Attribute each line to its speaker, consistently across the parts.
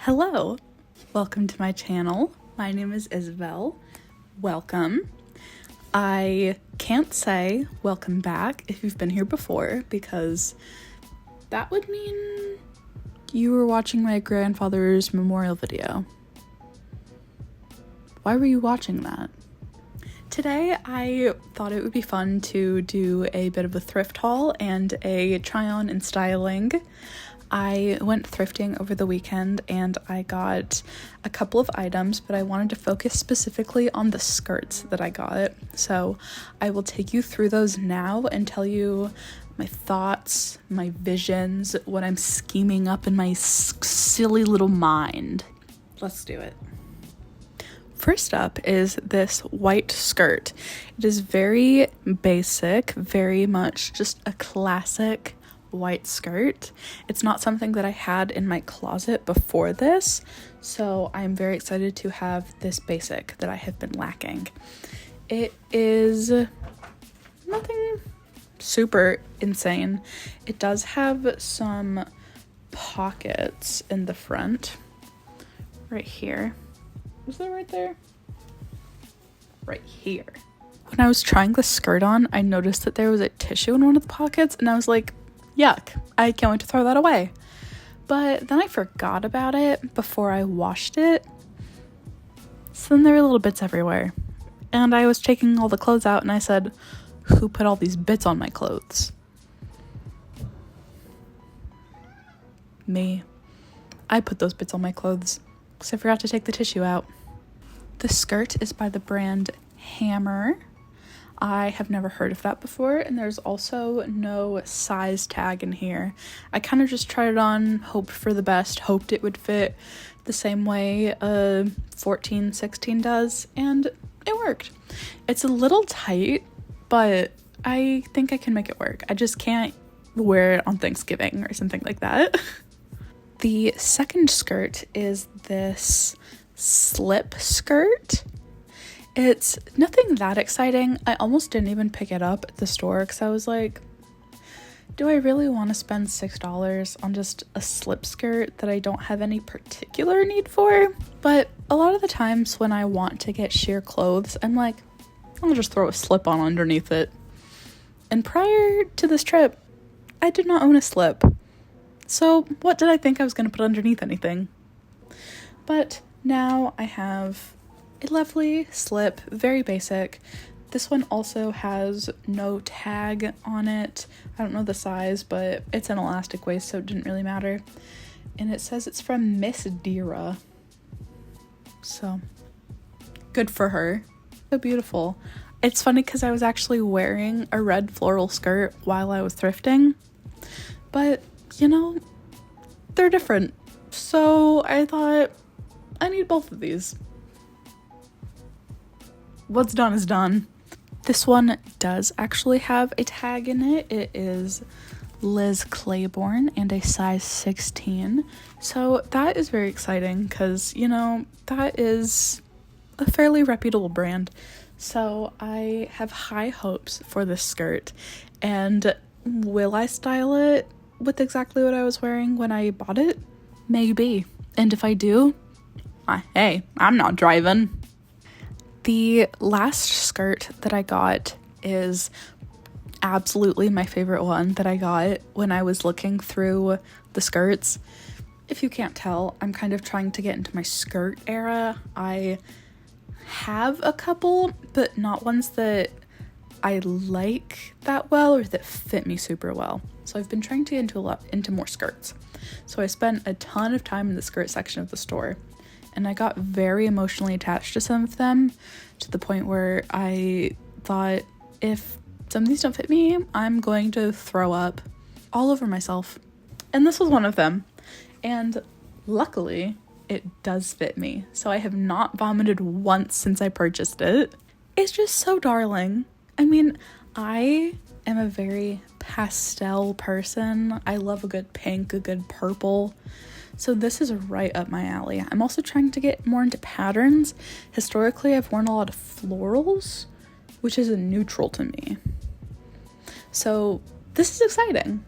Speaker 1: Hello, welcome to my channel. My name is Isabel. Welcome. I can't say welcome back if you've been here before because that would mean you were watching my grandfather's memorial video. Why were you watching that? Today I thought it would be fun to do a bit of a thrift haul and a try on and styling. I went thrifting over the weekend and I got a couple of items, but I wanted to focus specifically on the skirts that I got. So I will take you through those now and tell you my thoughts, my visions, what I'm scheming up in my silly little mind. Let's do it. First up is this white skirt. It is very basic, very much just a classic white skirt. It's not something that I had in my closet before this, so I'm very excited to have this basic that I have been lacking. It is nothing super insane. It does have some pockets in the front, right here. Is that right there? Right here. When I was trying the skirt on, I noticed that there was a tissue in one of the pockets, and I was like, yuck, I can't wait to throw that away. But then I forgot about it before I washed it. So then there were little bits everywhere. And I was taking all the clothes out and I said, who put all these bits on my clothes? Me. I put those bits on my clothes because I forgot to take the tissue out. The skirt is by the brand Hammer. I have never heard of that before, and there's also no size tag in here. I kind of just tried it on, hoped for the best, hoped it would fit the same way a 14-16 does, and it worked. It's a little tight, but I think I can make it work. I just can't wear it on Thanksgiving or something like that. The second skirt is this slip skirt. It's nothing that exciting. I almost didn't even pick it up at the store because I was like, do I really want to spend $6 on just a slip skirt that I don't have any particular need for? But a lot of the times when I want to get sheer clothes, I'm like, I'll just throw a slip on underneath it. And prior to this trip, I did not own a slip. So what did I think I was going to put underneath anything? But now I have a lovely slip, very basic. This one also has no tag on it. I don't know the size, but it's an elastic waist, so it didn't really matter. And it says it's from Miss Dira. So, good for her. So beautiful. It's funny because I was actually wearing a red floral skirt while I was thrifting. But, you know, they're different. So I thought, I need both of these. What's done is done. This one does actually have a tag in it. It is Liz Claiborne and a size 16. So that is very exciting because, you know, that is a fairly reputable brand. So I have high hopes for this skirt. And will I style it with exactly what I was wearing when I bought it? Maybe. And if I do, hey, I'm not driving. The last skirt that I got is absolutely my favorite one that I got when I was looking through the skirts. If you can't tell, I'm kind of trying to get into my skirt era. I have a couple, but not ones that I like that well or that fit me super well. So I've been trying to get into more skirts. So I spent a ton of time in the skirt section of the store. And I got very emotionally attached to some of them to the point where I thought if some of these don't fit me, I'm going to throw up all over myself. And this was one of them. And luckily, it does fit me. So I have not vomited once since I purchased it. It's just so darling. I mean, I am a very pastel person. I love a good pink, a good purple. So this is right up my alley. I'm also trying to get more into patterns. Historically, I've worn a lot of florals, which is a neutral to me. So this is exciting.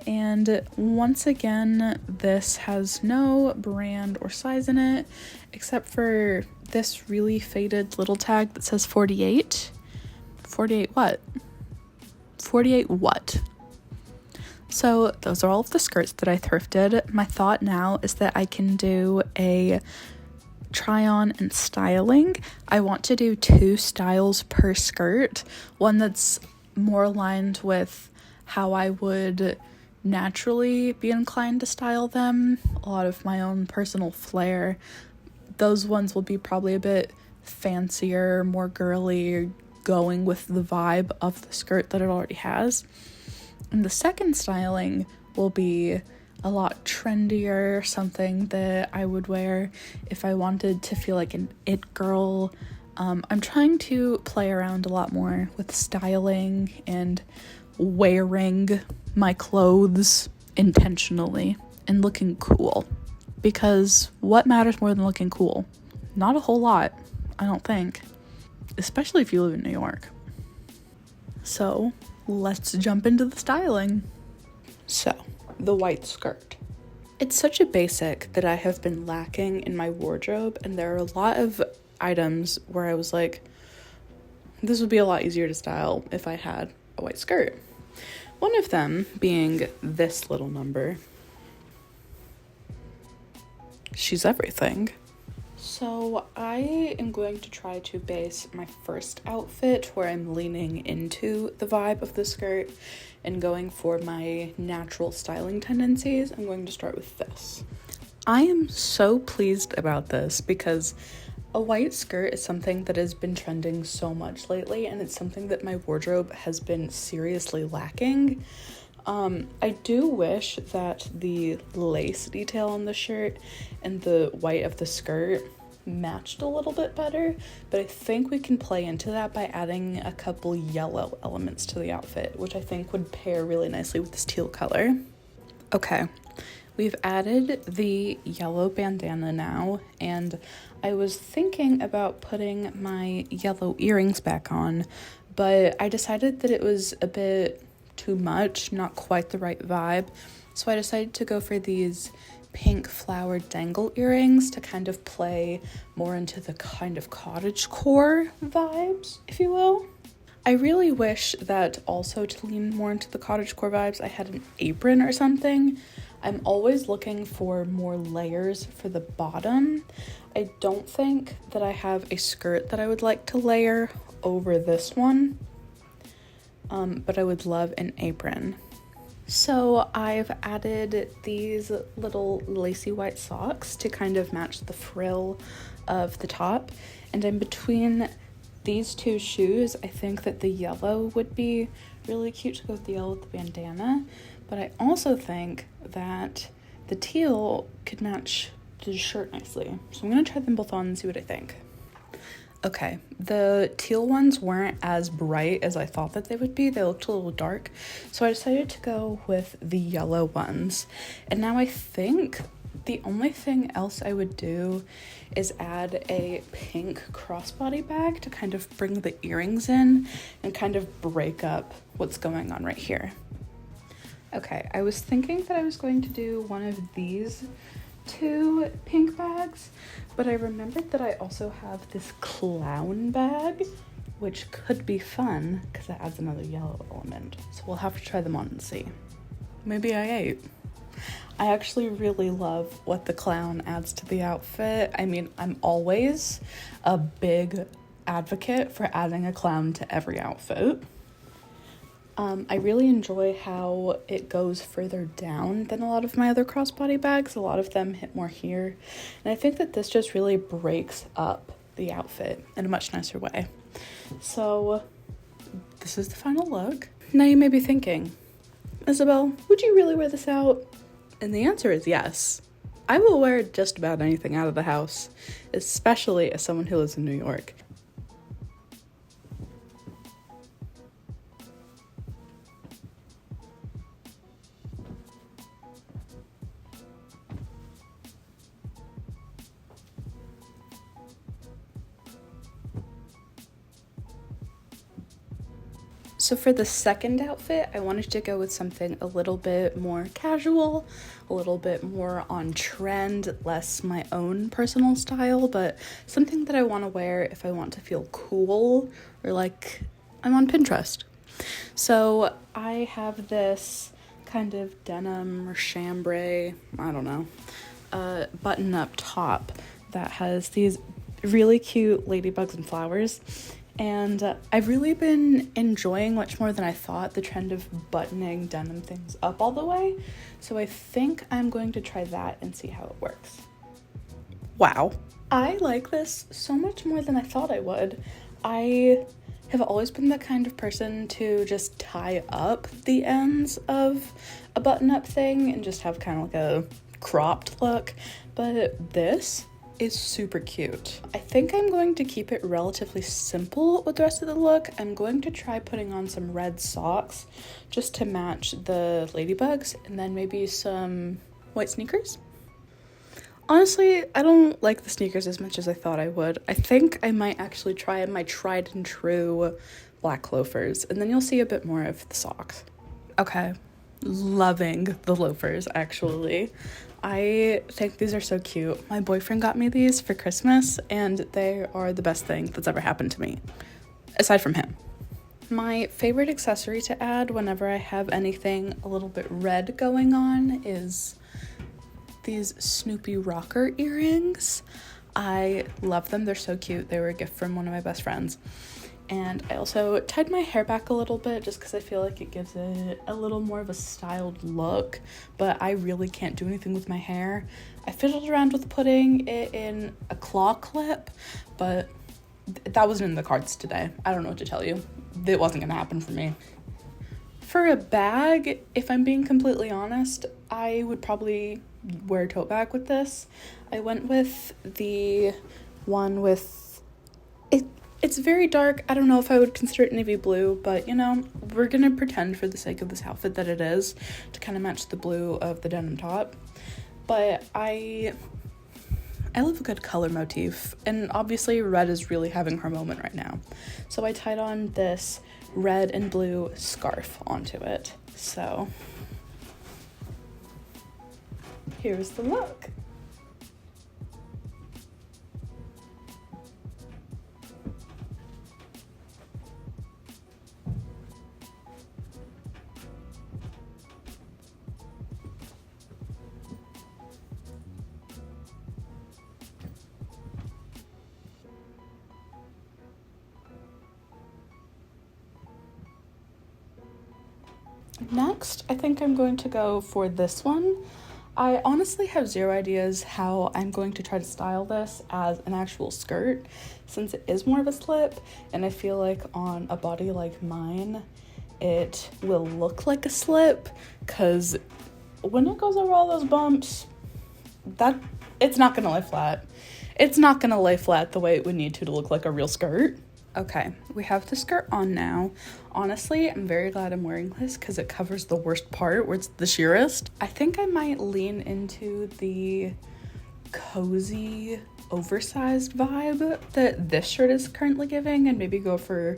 Speaker 1: And once again, this has no brand or size in it, except for this really faded little tag that says 48. 48 what? 48 what? So those are all of the skirts that I thrifted. My thought now is that I can do a try on and styling. I want to do 2 styles per skirt, one that's more aligned with how I would naturally be inclined to style them, a lot of my own personal flair. Those ones will be probably a bit fancier, more girly, going with the vibe of the skirt that it already has. And the second styling will be a lot trendier, something that I would wear if I wanted to feel like an it girl. I'm trying to play around a lot more with styling and wearing my clothes intentionally and looking cool. Because what matters more than looking cool? Not a whole lot, I don't think. Especially if you live in New York. So, let's jump into the styling. So, the white skirt. It's such a basic that I have been lacking in my wardrobe, and there are a lot of items where I was like, this would be a lot easier to style if I had a white skirt. One of them being this little number. She's everything. So I am going to try to base my first outfit where I'm leaning into the vibe of the skirt and going for my natural styling tendencies. I'm going to start with this. I am so pleased about this because a white skirt is something that has been trending so much lately, and it's something that my wardrobe has been seriously lacking. I do wish that the lace detail on the shirt and the white of the skirt matched a little bit better, but I think we can play into that by adding a couple yellow elements to the outfit, which I think would pair really nicely with this teal color. Okay, we've added the yellow bandana now, and I was thinking about putting my yellow earrings back on, but I decided that it was a bit too much, not quite the right vibe, so I decided to go for these pink flower dangle earrings to kind of play more into the kind of cottagecore vibes, if you will. I really wish that also to lean more into the cottagecore vibes, I had an apron or something. I'm always looking for more layers for the bottom. I don't think that I have a skirt that I would like to layer over this one. But I would love an apron. So I've added these little lacy white socks to kind of match the frill of the top. And in between these 2 shoes, I think that the yellow would be really cute to go with the yellow with the bandana. But I also think that the teal could match the shirt nicely. So I'm going to try them both on and see what I think. Okay, the teal ones weren't as bright as I thought that they would be. They looked a little dark. So I decided to go with the yellow ones. And now I think the only thing else I would do is add a pink crossbody bag to kind of bring the earrings in and kind of break up what's going on right here. Okay, I was thinking that I was going to do one of these 2 pink bags, but I remembered that I also have this clown bag, which could be fun because it adds another yellow element. So we'll have to try them on and see. Maybe I ate. I actually really love what the clown adds to the outfit. I mean, I'm always a big advocate for adding a clown to every outfit. I really enjoy how it goes further down than a lot of my other crossbody bags. A lot of them hit more here. And I think that this just really breaks up the outfit in a much nicer way. So this is the final look. Now you may be thinking, Isabel, would you really wear this out? And the answer is yes. I will wear just about anything out of the house, especially as someone who lives in New York. So for the second outfit, I wanted to go with something a little bit more casual, a little bit more on trend, less my own personal style, but something that I want to wear if I want to feel cool or like I'm on Pinterest. So I have this kind of denim or chambray, I don't know, button-up top that has these really cute ladybugs and flowers. And I've really been enjoying much more than I thought the trend of buttoning denim things up all the way. So I think I'm going to try that and see how it works. Wow. I like this so much more than I thought I would. I have always been the kind of person to just tie up the ends of a button-up thing and just have kind of like a cropped look. But this is super cute. I think I'm going to keep it relatively simple with the rest of the look. I'm going to try putting on some red socks just to match the ladybugs, and then maybe some white sneakers. Honestly, I don't like the sneakers as much as I thought I would. I think I might actually try my tried and true black loafers, and then you'll see a bit more of the socks. Okay, loving the loafers actually. I think these are so cute. My boyfriend got me these for Christmas, and they are the best thing that's ever happened to me, aside from him. My favorite accessory to add whenever I have anything a little bit red going on is these Snoopy rocker earrings. I love them. They're so cute. They were a gift from one of my best friends. And I also tied my hair back a little bit just because I feel like it gives it a little more of a styled look, but I really can't do anything with my hair. I fiddled around with putting it in a claw clip, but that wasn't in the cards today. I don't know what to tell you. It wasn't gonna happen for me. For a bag, if I'm being completely honest, I would probably wear a tote bag with this. I went with the one with it. It's very dark. I don't know if I would consider it navy blue, but you know, we're gonna pretend for the sake of this outfit that it is, to kind of match the blue of the denim top. But I love a good color motif, and obviously red is really having her moment right now. So I tied on this red and blue scarf onto it. So here's the look. Next, I think I'm going to go for this one. I honestly have zero ideas how I'm going to try to style this as an actual skirt, since it is more of a slip, and I feel like on a body like mine, it will look like a slip, because when it goes over all those bumps, it's not gonna lay flat. It's not gonna lay flat the way it would need to look like a real skirt. Okay, we have the skirt on now. Honestly, I'm very glad I'm wearing this because it covers the worst part where it's the sheerest. I think I might lean into the cozy, oversized vibe that this shirt is currently giving and maybe go for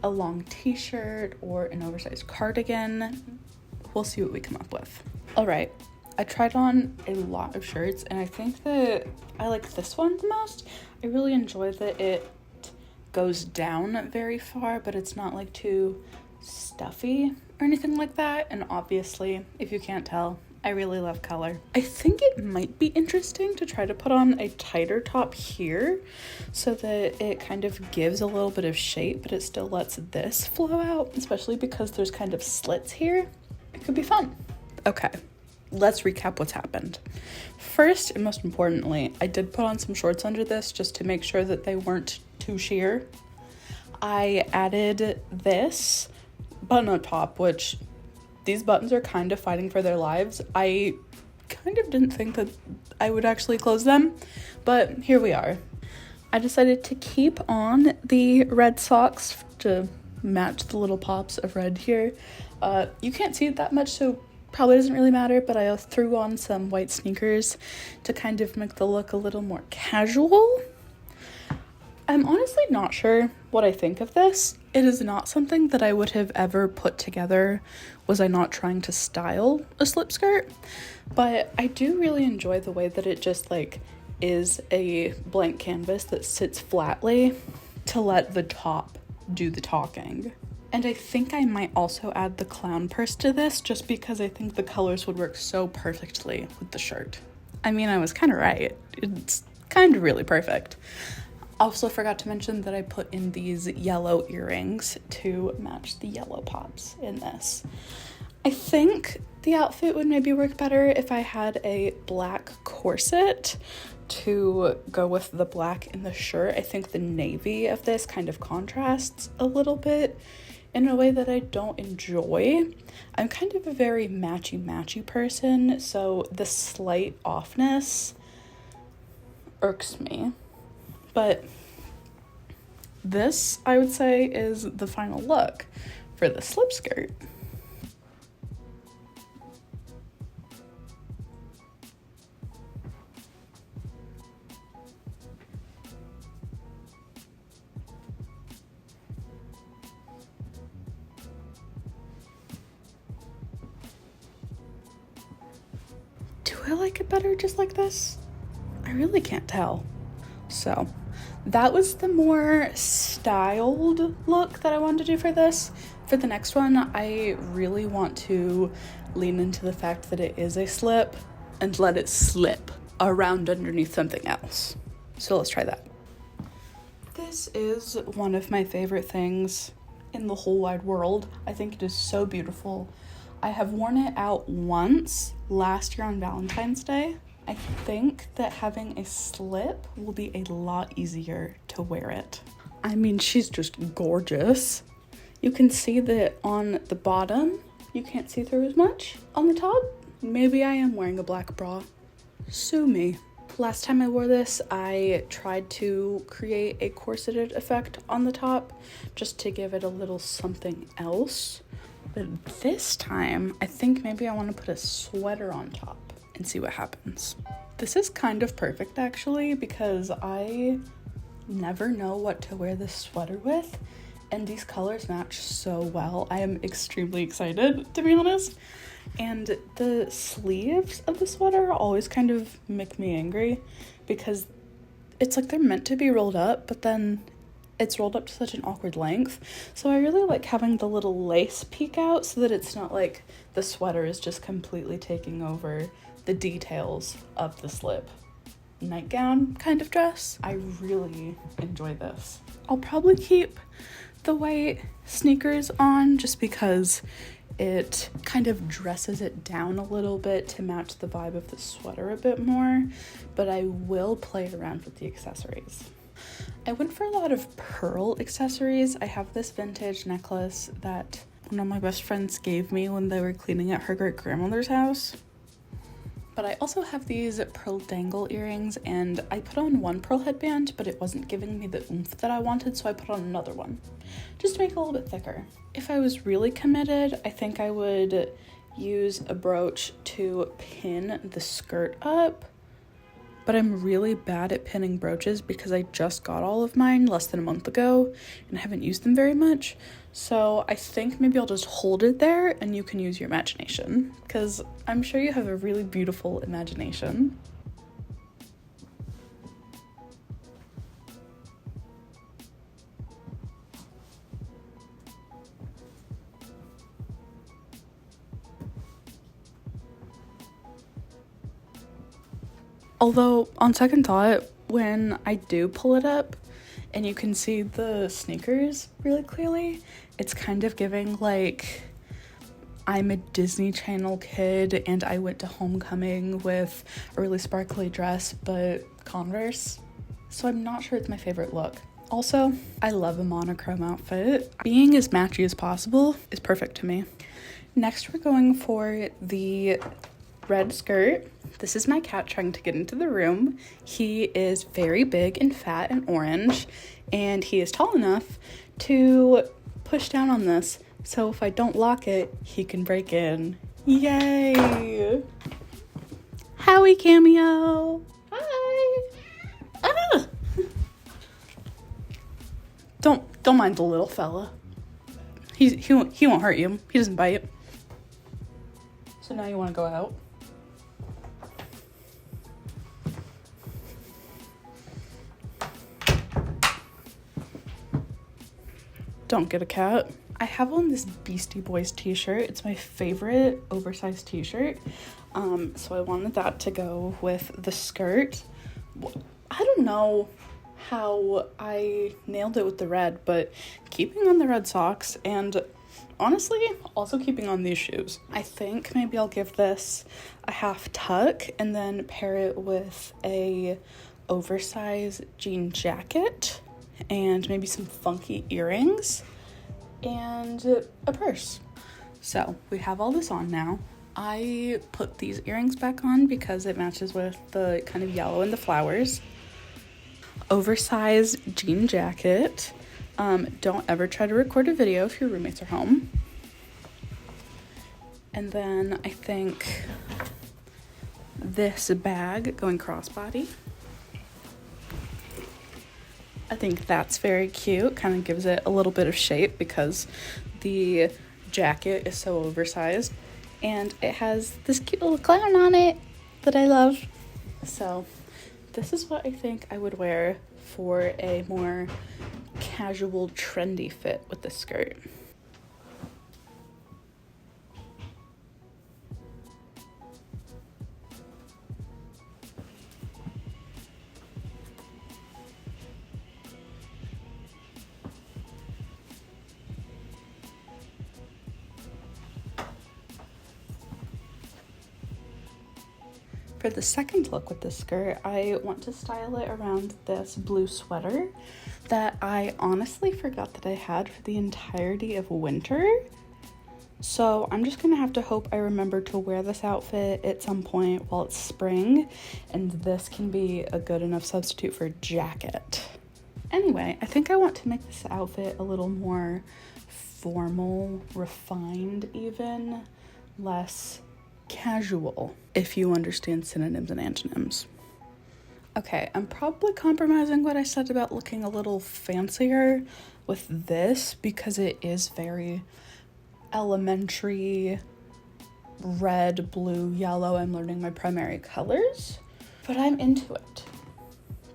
Speaker 1: a long t-shirt or an oversized cardigan. We'll see what we come up with. All right, I tried on a lot of shirts and I think that I like this one the most. I really enjoy that it goes down very far, but it's not like too stuffy or anything like that. And obviously, if you can't tell, I really love color. I think it might be interesting to try to put on a tighter top here so that it kind of gives a little bit of shape, but it still lets this flow out, especially because there's kind of slits here. It could be fun. Okay, let's recap what's happened. First, and most importantly, I did put on some shorts under this just to make sure that they weren't too sheer. I added this button-up top, which these buttons are kind of fighting for their lives. I kind of didn't think that I would actually close them, but here we are. I decided to keep on the red socks to match the little pops of red here. You can't see it that much, so probably doesn't really matter, but I threw on some white sneakers to kind of make the look a little more casual. I'm honestly not sure what I think of this. It is not something that I would have ever put together was I not trying to style a slip skirt, but I do really enjoy the way that it just like is a blank canvas that sits flatly to let the top do the talking. And I think I might also add the clown purse to this just because I think the colors would work so perfectly with the shirt. I mean, I was kind of right. It's kind of really perfect. Also forgot to mention that I put in these yellow earrings to match the yellow pops in this. I think the outfit would maybe work better if I had a black corset to go with the black in the shirt. I think the navy of this kind of contrasts a little bit in a way that I don't enjoy. I'm kind of a very matchy person, so the slight offness irks me. But this, I would say, is the final look for the slip skirt. Do I like it better just like this? I really can't tell. So that was the more styled look that I wanted to do for this. For the next one, I really want to lean into the fact that it is a slip and let it slip around underneath something else. So let's try that. This is one of my favorite things in the whole wide world. I think it is so beautiful. I have worn it out once last year on Valentine's Day. I think that having a slip will be a lot easier to wear it. I mean, she's just gorgeous. You can see that on the bottom, you can't see through as much. On the top, maybe I am wearing a black bra. Sue me. Last time I wore this, I tried to create a corseted effect on the top just to give it a little something else. But this time, I think maybe I want to put a sweater on top and see what happens. This is kind of perfect actually because I never know what to wear this sweater with and these colors match so well. I am extremely excited, to be honest. And the sleeves of the sweater always kind of make me angry because it's like they're meant to be rolled up, but then it's rolled up to such an awkward length. So I really like having the little lace peek out so that it's not like the sweater is just completely taking over the details of the slip nightgown kind of dress. I really enjoy this. I'll probably keep the white sneakers on just because it kind of dresses it down a little bit to match the vibe of the sweater a bit more, but I will play around with the accessories. I went for a lot of pearl accessories. I have this vintage necklace that one of my best friends gave me when they were cleaning at her great-grandmother's house. But I also have these pearl dangle earrings, and I put on one pearl headband, but it wasn't giving me the oomph that I wanted, so I put on another one, just to make it a little bit thicker. If I was really committed, I think I would use a brooch to pin the skirt up, but I'm really bad at pinning brooches because I just got all of mine less than a month ago and I haven't used them very much. So I think maybe I'll just hold it there and you can use your imagination because I'm sure you have a really beautiful imagination. Although, on second thought, when I do pull it up and you can see the sneakers really clearly, it's kind of giving like I'm a Disney Channel kid and I went to homecoming with a really sparkly dress but Converse. So I'm not sure it's my favorite look. Also, I love a monochrome outfit. Being as matchy as possible is perfect to me. Next, we're going for the red skirt. This is my cat trying to get into the room. He is very big and fat and orange, and he is tall enough to push down on this. So if I don't lock it, he can break in. Yay! Howie cameo! Hi! Ah! Don't mind the little fella. He won't hurt you. He doesn't bite. So now you want to go out? Don't get a cat. I have on this Beastie Boys t-shirt. It's my favorite oversized t-shirt. So I wanted that to go with the skirt. I don't know how I nailed it with the red, but keeping on the red socks and honestly also keeping on these shoes. I think maybe I'll give this a half tuck and then pair it with a oversized jean jacket and maybe some funky earrings and a purse. So we have all this on now. I put these earrings back on because it matches with the kind of yellow and the flowers. Oversized jean jacket. Don't ever try to record a video if your roommates are home. And then I think this bag going crossbody. I think that's very cute. Kind of gives it a little bit of shape because the jacket is so oversized. And it has this cute little clown on it that I love. So this is what I think I would wear for a more casual, trendy fit with this skirt. For the second look with this skirt, I want to style it around this blue sweater that I honestly forgot that I had for the entirety of winter. So I'm just gonna have to hope I remember to wear this outfit at some point while it's spring, and this can be a good enough substitute for a jacket. Anyway, I think I want to make this outfit a little more formal, refined even, less casual, if you understand synonyms and antonyms. Okay, I'm probably compromising what I said about looking a little fancier with this because it is very elementary, red, blue, yellow. I'm learning my primary colors, but I'm into it.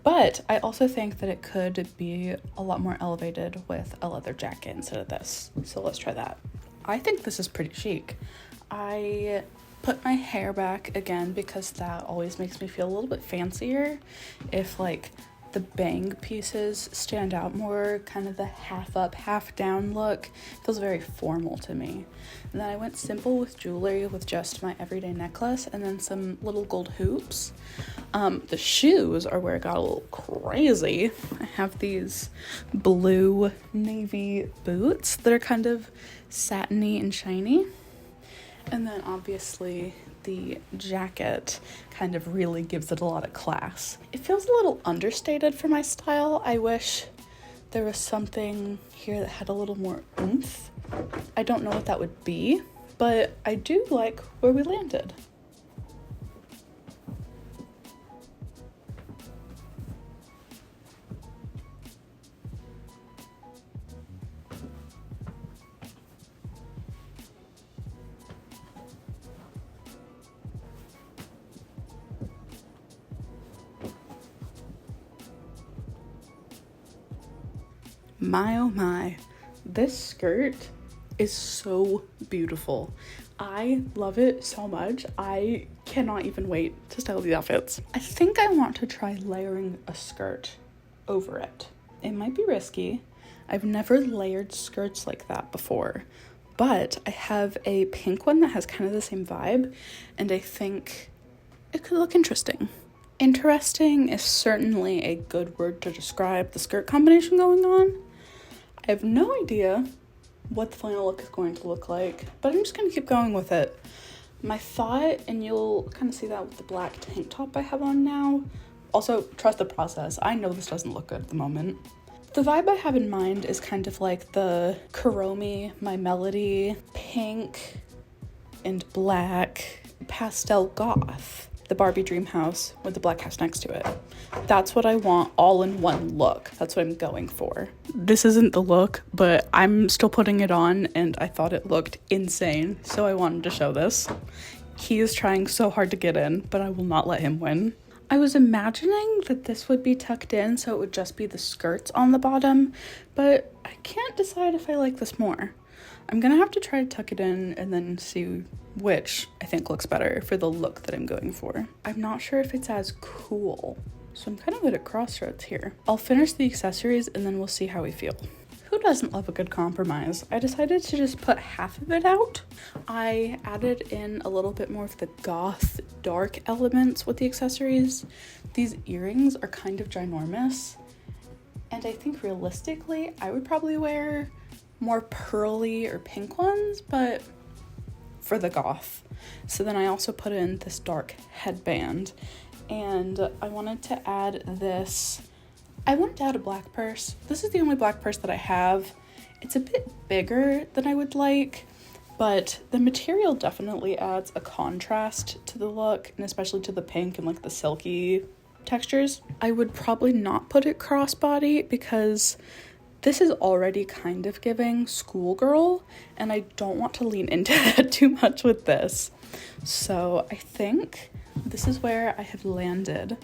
Speaker 1: But I also think that it could be a lot more elevated with a leather jacket instead of this. So let's try that. I think this is pretty chic. I put my hair back again because that always makes me feel a little bit fancier if like the bang pieces stand out more, kind of the half up, half down look feels very formal to me. And then I went simple with jewelry with just my everyday necklace and then some little gold hoops. The shoes are where it got a little crazy. I have these blue navy boots that are kind of satiny and shiny. And then obviously the jacket kind of really gives it a lot of class. It feels a little understated for my style. I wish there was something here that had a little more oomph. I don't know what that would be, but I do like where we landed. My oh my, this skirt is so beautiful. I love it so much. I cannot even wait to style these outfits. I think I want to try layering a skirt over it. It might be risky. I've never layered skirts like that before, but I have a pink one that has kind of the same vibe, and I think it could look interesting. Interesting is certainly a good word to describe the skirt combination going on. I have no idea what the final look is going to look like, but I'm just going to keep going with it. My thought, and you'll kind of see that with the black tank top I have on now. Also, trust the process. I know this doesn't look good at the moment. The vibe I have in mind is kind of like the Kuromi, My Melody, pink and black pastel goth. the Barbie dream house with the black house next to it. That's what I want all in one look. That's what I'm going for. This isn't the look, but I'm still putting it on and I thought it looked insane, so I wanted to show this. He is trying so hard to get in, but I will not let him win. I was imagining that this would be tucked in, so it would just be the skirts on the bottom, but I can't decide if I like this more. I'm gonna have to try to tuck it in and then see which I think looks better for the look that I'm going for. I'm not sure if it's as cool, so I'm kind of at a crossroads here. I'll finish the accessories and then we'll see how we feel. Who doesn't love a good compromise? I decided to just put half of it out. I added in a little bit more of the goth dark elements with the accessories. These earrings are kind of ginormous, and I think realistically I would probably wear more pearly or pink ones, but for the goth. So then I also put in this dark headband, and I wanted to add this. I wanted to add a black purse. This is the only black purse that I have. It's a bit bigger than I would like, but the material definitely adds a contrast to the look, and especially to the pink and like the silky textures. I would probably not put it crossbody because this is already kind of giving schoolgirl, and I don't want to lean into that too much with this. So I think this is where I have landed.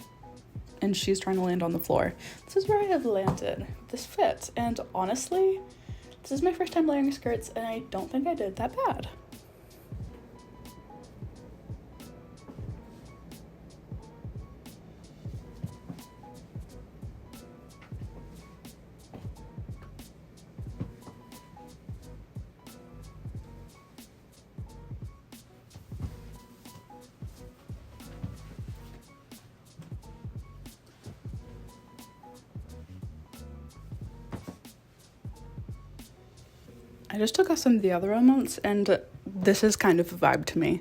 Speaker 1: And she's trying to land on the floor. This is where I have landed. This fits, and honestly, this is my first time layering skirts, and I don't think I did that bad. I just took off some of the other elements, and this is kind of a vibe to me.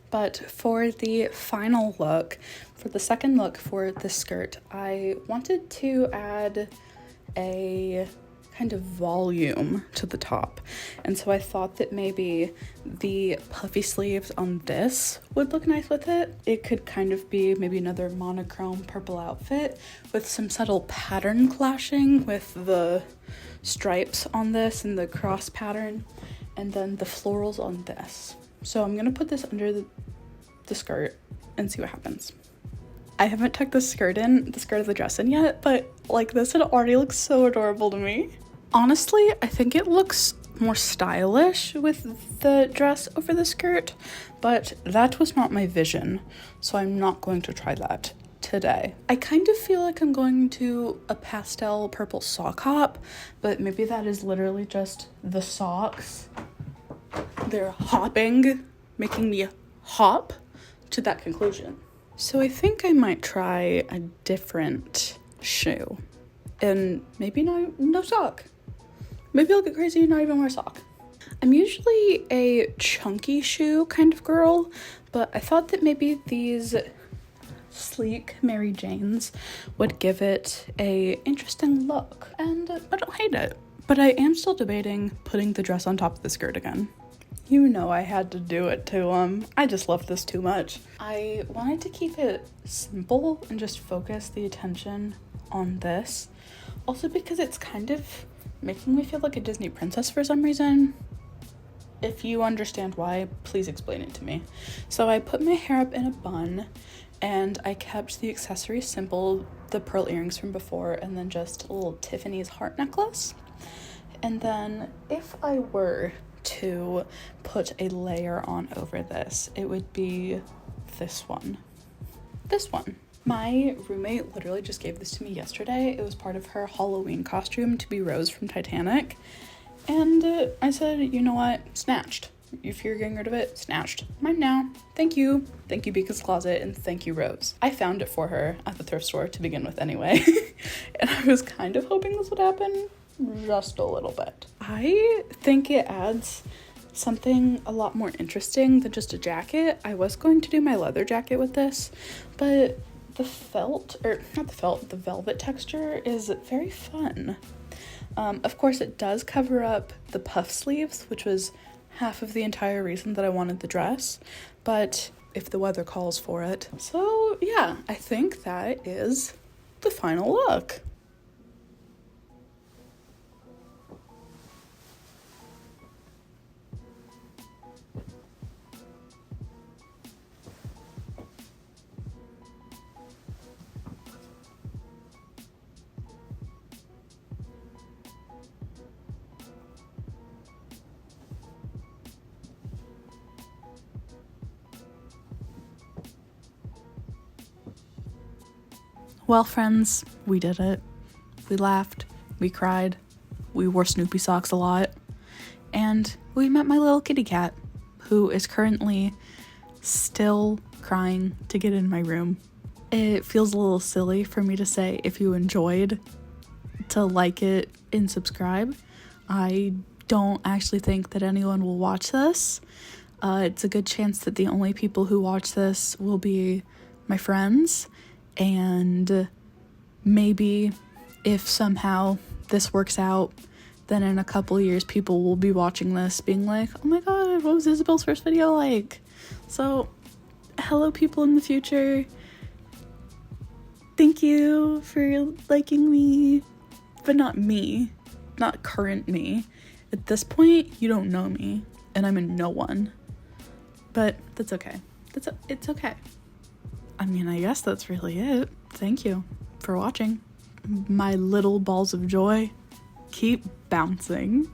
Speaker 1: But for the final look, for the second look for this skirt, I wanted to add a kind of volume to the top. And so I thought that maybe the puffy sleeves on this would look nice with it. It could kind of be maybe another monochrome purple outfit with some subtle pattern clashing with the stripes on this and the cross pattern, and then the florals on this. So I'm gonna put this under the skirt and see what happens. I haven't tucked the skirt of the dress in yet, but like this, it already looks so adorable to me. Honestly, I think it looks more stylish with the dress over the skirt, but that was not my vision, so I'm not going to try that today. I kind of feel like I'm going to a pastel purple sock hop, but maybe that is literally just the socks. They're hopping, making me hop to that conclusion. So I think I might try a different shoe, and maybe no sock. Maybe I'll get crazy and not even wear a sock. I'm usually a chunky shoe kind of girl, but I thought that maybe these sleek Mary Janes would give it a interesting look, and I don't hate it. But I am still debating putting the dress on top of the skirt again. You know I had to do it to I just love this too much. I wanted to keep it simple and just focus the attention on this. Also because it's kind of making me feel like a Disney princess for some reason. If you understand why, please explain it to me. So I put my hair up in a bun, and I kept the accessories simple, the pearl earrings from before, and then just a little Tiffany's heart necklace. And then if I were to put a layer on over this, it would be this one. My roommate literally just gave this to me yesterday. It was part of her Halloween costume to be Rose from Titanic. And I said, you know what? Snatched. If you're getting rid of it, snatched. Mine now. Thank you. Thank you, Beacon's Closet, and thank you, Rose. I found it for her at the thrift store to begin with anyway. And I was kind of hoping this would happen just a little bit. I think it adds something a lot more interesting than just a jacket. I was going to do my leather jacket with this, but the velvet texture is very fun. Of course, it does cover up the puff sleeves, which was half of the entire reason that I wanted the dress, but if the weather calls for it. So yeah, I think that is the final look. Well, friends, we did it. We laughed, we cried, we wore Snoopy socks a lot, and we met my little kitty cat, who is currently still crying to get in my room. It feels a little silly for me to say if you enjoyed, to like it and subscribe. I don't actually think that anyone will watch this. It's a good chance that the only people who watch this will be my friends, and maybe if somehow this works out, then in a couple years people will be watching this being like, oh my god, what was Isabel's first video like? So hello people in the future, thank you for liking me, but not me, not current me. At this point you don't know me and I'm a no one, but that's okay. It's okay. I mean, I guess that's really it. Thank you for watching. My little balls of joy keep bouncing.